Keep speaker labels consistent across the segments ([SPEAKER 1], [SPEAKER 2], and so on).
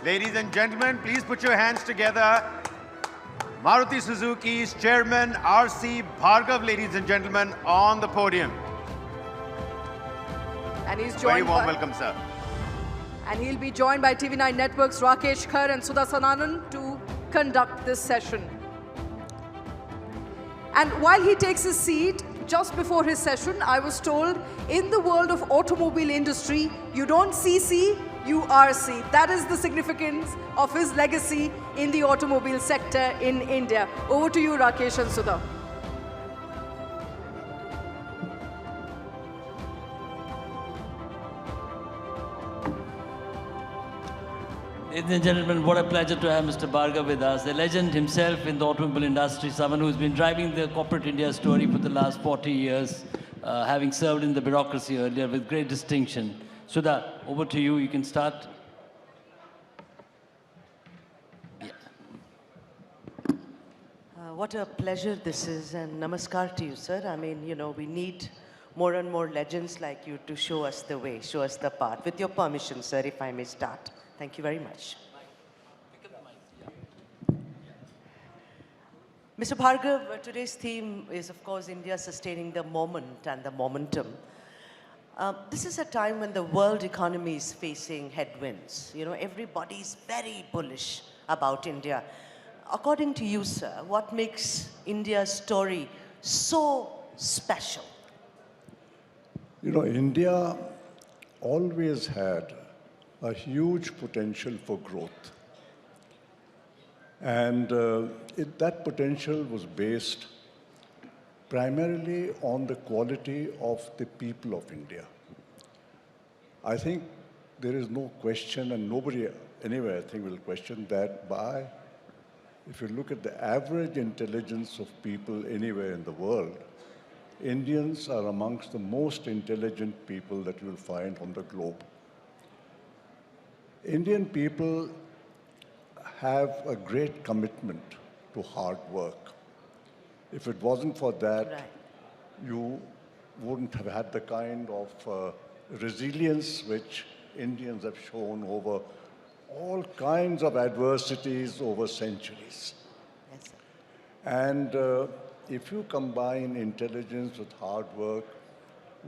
[SPEAKER 1] Ladies and gentlemen, please put your hands together. Maruti Suzuki's chairman, R.C. Bhargava, ladies and gentlemen, on the podium.
[SPEAKER 2] And he's joined
[SPEAKER 1] Very warm welcome, sir.
[SPEAKER 2] And he'll be joined by TV9 Network's Rakesh Khar and Sudha Sananan to conduct this session. And while he takes his seat, just before his session, I was told, in the world of automobile industry, you don't CC, you RC. That is the significance of his legacy in the automobile sector in India. Over to you, Rakesh and Sudha.
[SPEAKER 3] Ladies and gentlemen, what a pleasure to have Mr. Bhargava with us, a legend himself in the automobile industry, someone who's been driving the corporate India story for the last 40 years, having served in the bureaucracy earlier with great distinction. Sudha, over to you. You can start.
[SPEAKER 4] Yeah. What a pleasure this is, and namaskar to you, sir. I mean, you know, we need more and more legends like you to show us the way, show us the path. With your permission, sir, if I may start. Thank you very much. Mr. Bhargava, today's theme is, of course, India sustaining the moment and the momentum. This is a time when the world economy is facing headwinds. You know, everybody's very bullish about India. According to you, sir, what makes India's story so special?
[SPEAKER 5] You know, India always had a huge potential for growth. And that potential was based primarily on the quality of the people of India. I think there is no question, and nobody anywhere, I think, will question that if you look at the average intelligence of people anywhere in the world, Indians are amongst the most intelligent people that you will find on the globe. Indian people have a great commitment to hard work. If it wasn't for that,
[SPEAKER 4] Right.
[SPEAKER 5] you wouldn't have had the kind of resilience which Indians have shown over all kinds of adversities over centuries.
[SPEAKER 4] Yes, sir.
[SPEAKER 5] And if you combine intelligence with hard work,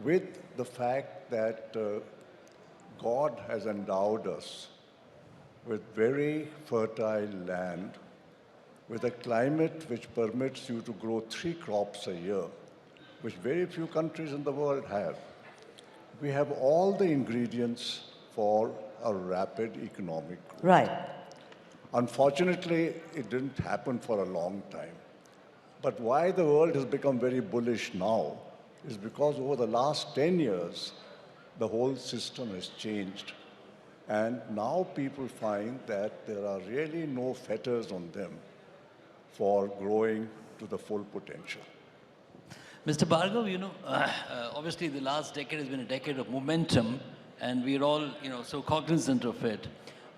[SPEAKER 5] with the fact that God has endowed us with very fertile land, with a climate which permits you to grow 3 crops a year, which very few countries in the world have. We have all the ingredients for a rapid economic growth.
[SPEAKER 4] Right.
[SPEAKER 5] Unfortunately, it didn't happen for a long time. But why the world has become very bullish now is because over the last 10 years, the whole system has changed. And now people find that there are really no fetters on them for growing to the full potential.
[SPEAKER 3] Mr. Bhargava, you know, obviously the last decade has been a decade of momentum, and we're all, you know, so cognizant of it.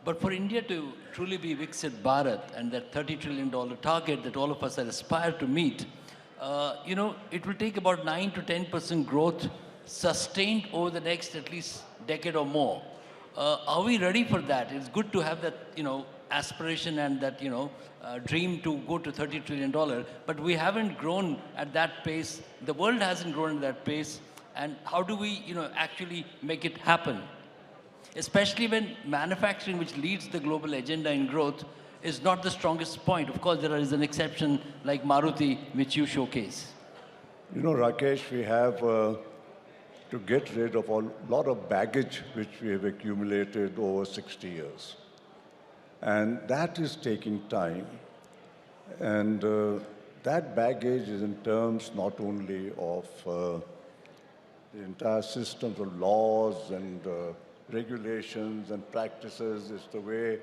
[SPEAKER 3] But for India to truly be Viksit Bharat and that $30 trillion target that all of us are aspired to meet, you know, it will take about 9 to 10% growth sustained over the next at least decade or more. Are we ready for that? It's good to have that, you know, aspiration and that, you know, dream to go to $30 trillion, but we haven't grown at that pace. The world hasn't grown at that pace. And how do we, you know, actually make it happen? Especially when manufacturing, which leads the global agenda in growth, is not the strongest point. Of course, there is an exception like Maruti, which you showcase.
[SPEAKER 5] You know, Rakesh, we have to get rid of a lot of baggage which we have accumulated over 60 years. And that is taking time. And that baggage is in terms not only of the entire systems of laws and regulations and practices, it's the way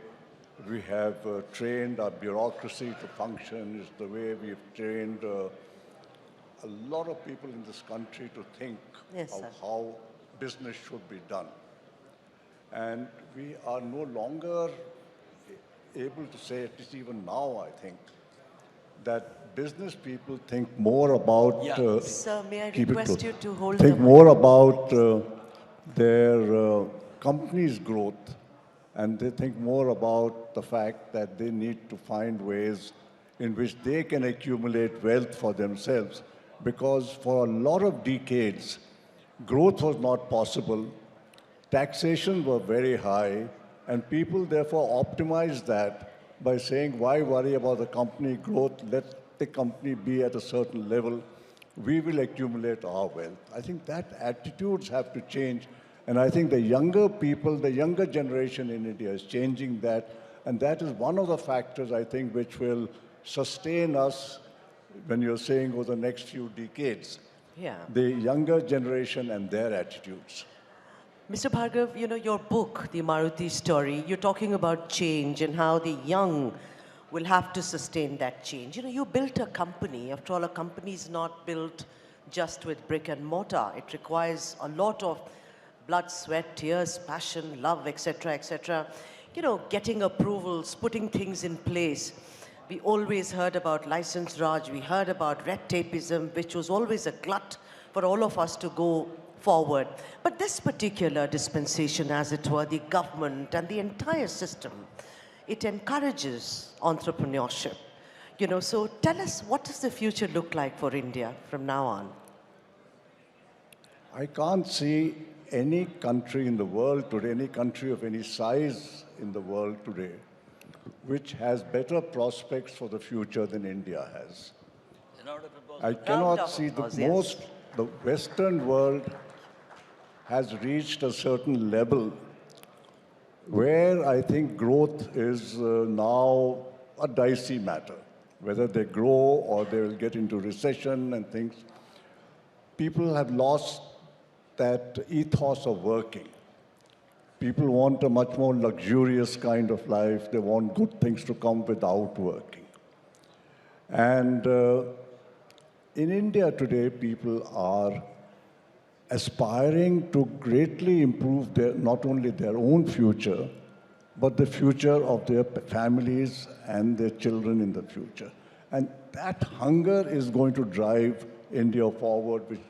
[SPEAKER 5] we have trained our bureaucracy to function, it's the way we've trained a lot of people in this country to think
[SPEAKER 4] Yes,
[SPEAKER 5] of
[SPEAKER 4] sir.
[SPEAKER 5] how business should be done. And we are no longer able to say, at least even now, I think, that business people think more about
[SPEAKER 4] Sir, may I
[SPEAKER 5] keep it
[SPEAKER 4] request
[SPEAKER 5] close.
[SPEAKER 4] you to hold
[SPEAKER 5] think
[SPEAKER 4] the
[SPEAKER 5] more about their company's growth and they think more about the fact that they need to find ways in which they can accumulate wealth for themselves. Because for a lot of decades, growth was not possible, taxation were very high, and people therefore optimized that by saying, why worry about the company growth? Let the company be at a certain level. We will accumulate our wealth. I think that attitudes have to change. And I think the younger people, the younger generation in India is changing that. And that is one of the factors, I think, which will sustain us when you're saying over the next few decades.
[SPEAKER 4] Yeah.
[SPEAKER 5] The younger generation and their attitudes.
[SPEAKER 4] Mr. Bhargav, you know, your book, The Maruti Story, you're talking about change and how the young will have to sustain that change. You know, you built a company. After all, a company is not built just with brick and mortar. It requires a lot of blood, sweat, tears, passion, love, etc., etc. You know, getting approvals, putting things in place. We always heard about license Raj. We heard about red tapeism, which was always a glut for all of us to go forward. But this particular dispensation, as it were, the government and the entire system, it encourages entrepreneurship. You know, so tell us, what does the future look like for India from now on?
[SPEAKER 5] I can't see any country in the world today, any country of any size in the world today, which has better prospects for the future than India has. I cannot see the Western world has reached a certain level where I think growth is now a dicey matter. Whether they grow or they will get into recession and things. People have lost that ethos of working. People want a much more luxurious kind of life. They want good things to come without working. And in India today, people are aspiring to greatly improve not only their own future, but the future of their families and their children in the future. And that hunger is going to drive India forward, which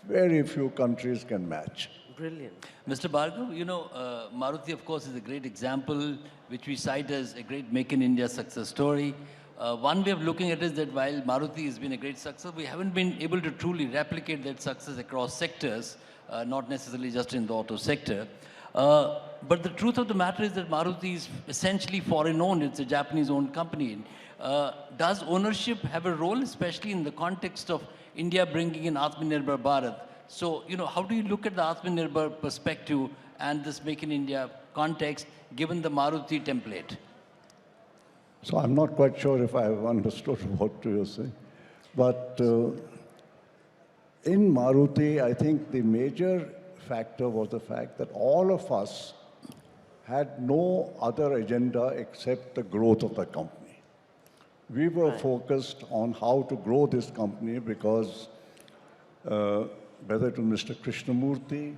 [SPEAKER 5] very few countries can match.
[SPEAKER 4] Brilliant.
[SPEAKER 3] Mr. Bhargav, you know, Maruti, of course, is a great example, which we cite as a great Make in India success story. One way of looking at it is that while Maruti has been a great success, we haven't been able to truly replicate that success across sectors, not necessarily just in the auto sector. But the truth of the matter is that Maruti is essentially foreign-owned. It's a Japanese-owned company. Does ownership have a role, especially in the context of India bringing in Atmanirbhar Bharat? So, you know, how do you look at the Atmanirbhar perspective and this Make in India context, given the Maruti template?
[SPEAKER 5] So I'm not quite sure if I have understood what you're saying. But in Maruti, I think the major factor was the fact that all of us had no other agenda except the growth of the company. We were focused on how to grow this company because whether it was Mr. Krishnamurthy,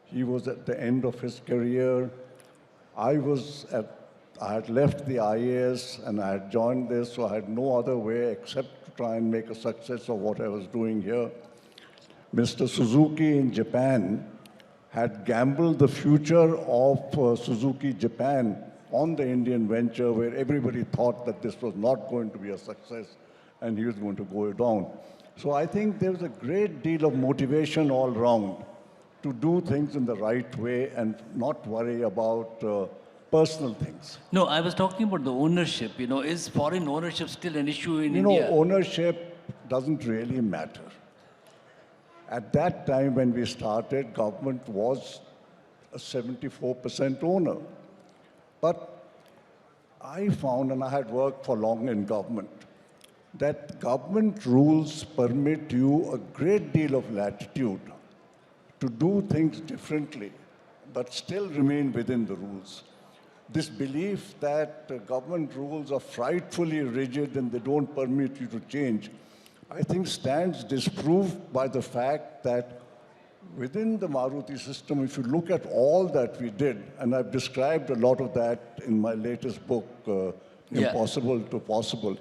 [SPEAKER 5] he was at the end of his career. I had left the IAS and I had joined this, so I had no other way except to try and make a success of what I was doing here. Mr. Suzuki in Japan had gambled the future of Suzuki Japan on the Indian venture, where everybody thought that this was not going to be a success and he was going to go down. So I think there was a great deal of motivation all round to do things in the right way and not worry about personal things.
[SPEAKER 3] No, I was talking about the ownership. You know, is foreign ownership still an issue in India?
[SPEAKER 5] You know, ownership doesn't really matter. At that time when we started, government was a 74% owner. But I found, and I had worked for long in government, that government rules permit you a great deal of latitude to do things differently, but still remain within the rules. This belief that government rules are frightfully rigid and they don't permit you to change, I think stands disproved by the fact that within the Maruti system, if you look at all that we did, and I've described a lot of that in my latest book, Impossible to Possible,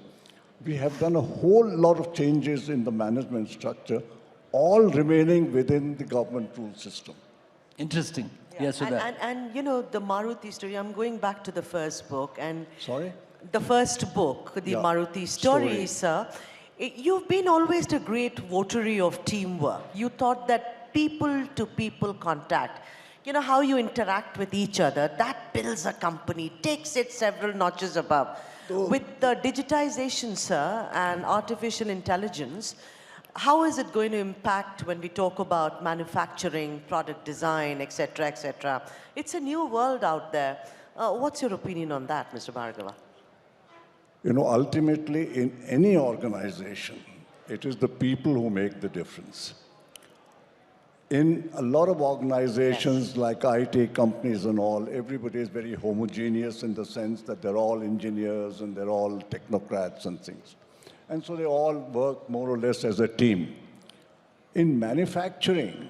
[SPEAKER 5] we have done a whole lot of changes in the management structure, all remaining within the government rule system.
[SPEAKER 3] Interesting. Yeah, so that.
[SPEAKER 4] And you know, the Maruti story, I'm going back to the first book. And
[SPEAKER 5] Sorry?
[SPEAKER 4] the first book, the
[SPEAKER 5] Yeah,
[SPEAKER 4] Maruti story,
[SPEAKER 5] story.
[SPEAKER 4] sir, you've been always a great votary of teamwork. You thought that people-to-people contact, you know, how you interact with each other, that builds a company, takes it several notches above. With the digitization, sir, and artificial intelligence, how is it going to impact when we talk about manufacturing, product design, et cetera, et cetera? It's a new world out there. What's your opinion on that, Mr. Bhargava?
[SPEAKER 5] You know, ultimately, in any organization, it is the people who make the difference. In a lot of organizations like IT companies and all, everybody is very homogeneous in the sense that they're all engineers and they're all technocrats and things. And so they all work more or less as a team. In manufacturing,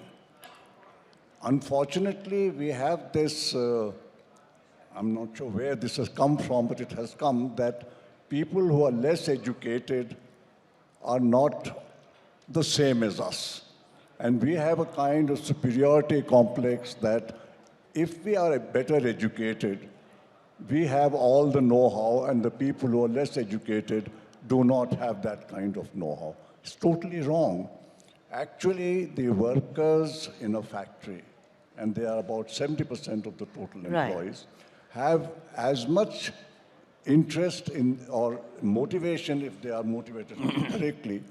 [SPEAKER 5] unfortunately, we have this, I'm not sure where this has come from, but it has come that people who are less educated are not the same as us. And we have a kind of superiority complex that if we are better educated, we have all the know-how, and the people who are less educated do not have that kind of know-how. It's totally wrong. Actually, the workers in a factory, and they are about 70% of the total employees, have as much interest in or motivation, if they are motivated correctly,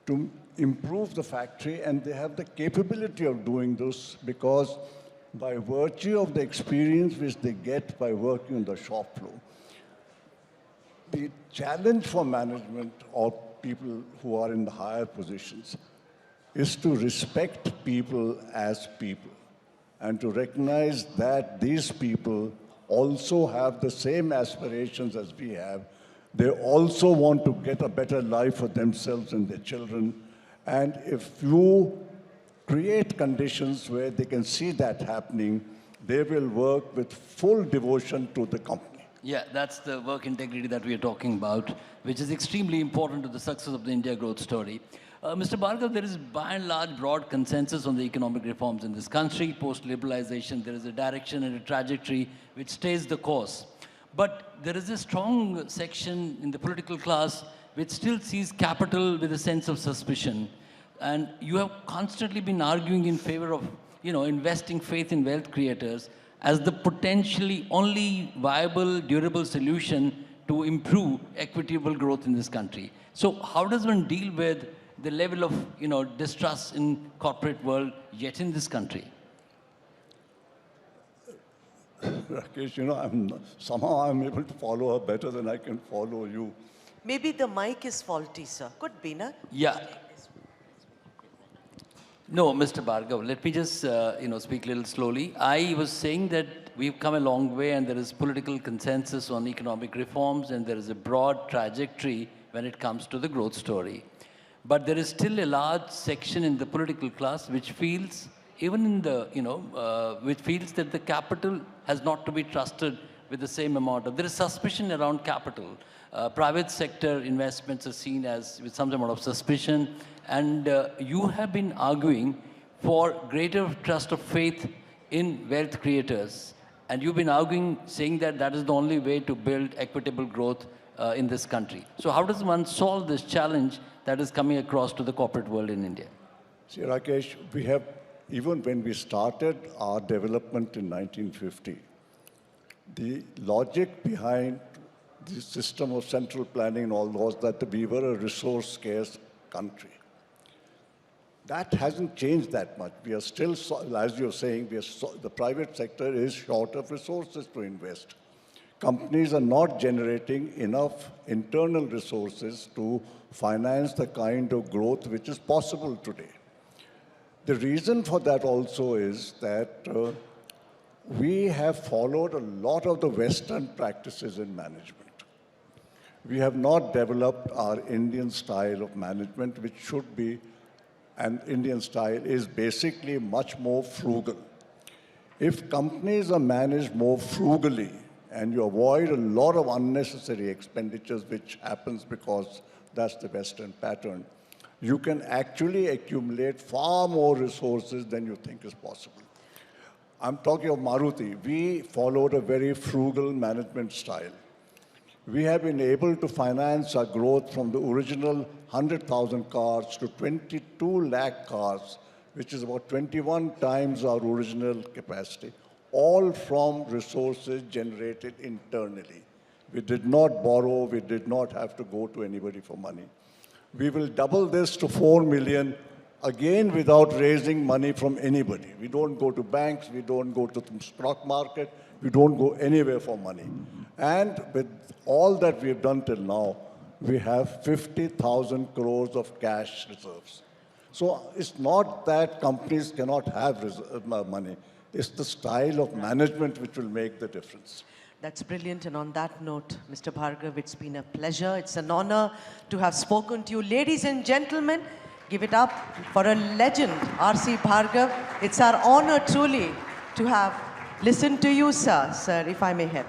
[SPEAKER 5] to improve the factory, and they have the capability of doing this because by virtue of the experience which they get by working on the shop floor. The challenge for management or people who are in the higher positions is to respect people as people and to recognize that these people also have the same aspirations as we have. They also want to get a better life for themselves and their children. And if you create conditions where they can see that happening, they will work with full devotion to the company.
[SPEAKER 3] Yeah, that's the work integrity that we are talking about, which is extremely important to the success of the India growth story. Mr. Bhargav, there is by and large broad consensus on the economic reforms in this country. Post-liberalization, there is a direction and a trajectory which stays the course. But there is a strong section in the political class which still sees capital with a sense of suspicion. And you have constantly been arguing in favor of, investing faith in wealth creators as the potentially only viable, durable solution to improve equitable growth in this country. So how does one deal with the level of, distrust in corporate world yet in this country?
[SPEAKER 5] Rakesh, somehow I'm able to follow her better than I can follow you.
[SPEAKER 4] Maybe the mic is faulty, sir. Could be, no?
[SPEAKER 3] Yeah. No, Mr. Bhargav, let me just, speak a little slowly. I was saying that we've come a long way and there is political consensus on economic reforms and there is a broad trajectory when it comes to the growth story. But there is still a large section in the political class which feels, even in the, which feels that the capital has not to be trusted with the same amount of, there is suspicion around capital. Private sector investments are seen as with some amount of suspicion. And you have been arguing for greater trust of faith in wealth creators. And you've been arguing, saying that that is the only way to build equitable growth in this country. So how does one solve this challenge that is coming across to the corporate world in India?
[SPEAKER 5] See, Rakesh, we have, even when we started our development in 1950, the logic behind the system of central planning and all was that we were a resource-scarce country. That hasn't changed that much. We are still, as you're saying, the private sector is short of resources to invest. Companies are not generating enough internal resources to finance the kind of growth which is possible today. The reason for that also is that we have followed a lot of the Western practices in management. We have not developed our Indian style of management, which should be, and Indian style is basically much more frugal. If companies are managed more frugally and you avoid a lot of unnecessary expenditures, which happens because that's the Western pattern, you can actually accumulate far more resources than you think is possible. I'm talking of Maruti. We followed a very frugal management style. We have been able to finance our growth from the original 100,000 cars to 22 lakh cars, which is about 21 times our original capacity, all from resources generated internally. We did not borrow, we did not have to go to anybody for money. We will double this to 4 million, again without raising money from anybody. We don't go to banks, we don't go to the stock market, we don't go anywhere for money. And with all that we have done till now, we have 50,000 crores of cash reserves. So it's not that companies cannot have money. It's the style of management which will make the difference.
[SPEAKER 4] That's brilliant. And on that note, Mr. Bhargav, it's been a pleasure. It's an honor to have spoken to you. Ladies and gentlemen, give it up for a legend, R.C. Bhargav. It's our honor truly to have listened to you, sir. Sir, if I may have.